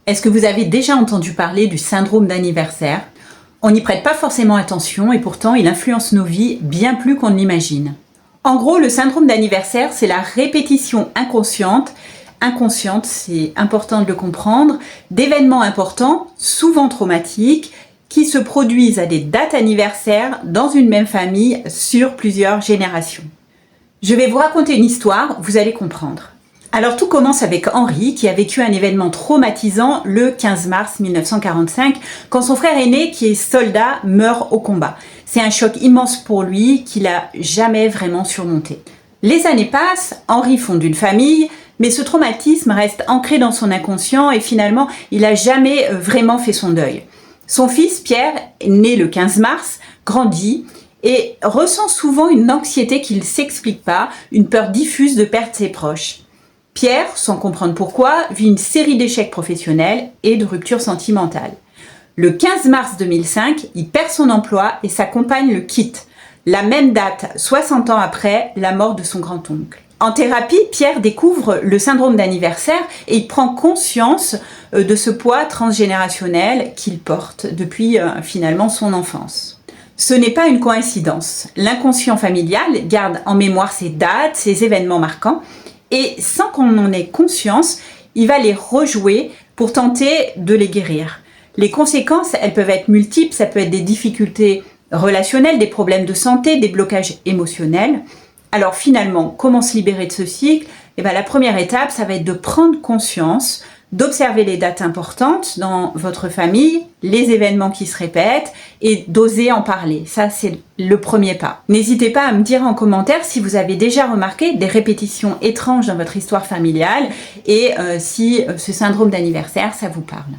Est-ce que vous avez déjà entendu parler du syndrome d'anniversaire? On n'y prête pas forcément attention et pourtant il influence nos vies bien plus qu'on ne l'imagine. En gros, le syndrome d'anniversaire, c'est la répétition inconsciente, c'est important de le comprendre, d'événements importants, souvent traumatiques, qui se produisent à des dates anniversaires dans une même famille sur plusieurs générations. Je vais vous raconter une histoire, vous allez comprendre. Alors tout commence avec Henri qui a vécu un événement traumatisant le 15 mars 1945 quand son frère aîné qui est soldat meurt au combat. C'est un choc immense pour lui qu'il n'a jamais vraiment surmonté. Les années passent, Henri fonde une famille, mais ce traumatisme reste ancré dans son inconscient et finalement il n'a jamais vraiment fait son deuil. Son fils Pierre, né le 15 mars, grandit et ressent souvent une anxiété qui ne s'explique pas, une peur diffuse de perdre ses proches. Pierre, sans comprendre pourquoi, vit une série d'échecs professionnels et de ruptures sentimentales. Le 15 mars 2005, il perd son emploi et sa compagne le quitte. La même date, 60 ans après, la mort de son grand-oncle. En thérapie, Pierre découvre le syndrome d'anniversaire et il prend conscience de ce poids transgénérationnel qu'il porte depuis finalement son enfance. Ce n'est pas une coïncidence. L'inconscient familial garde en mémoire ces dates, ces événements marquants, et sans qu'on en ait conscience, il va les rejouer pour tenter de les guérir. Les conséquences, elles peuvent être multiples, ça peut être des difficultés relationnelles, des problèmes de santé, des blocages émotionnels. Alors finalement, comment se libérer de ce cycle? La première étape, ça va être de prendre conscience, d'observer les dates importantes dans votre famille, les événements qui se répètent et d'oser en parler. Ça, c'est le premier pas. N'hésitez pas à me dire en commentaire si vous avez déjà remarqué des répétitions étranges dans votre histoire familiale et si ce syndrome d'anniversaire, ça vous parle.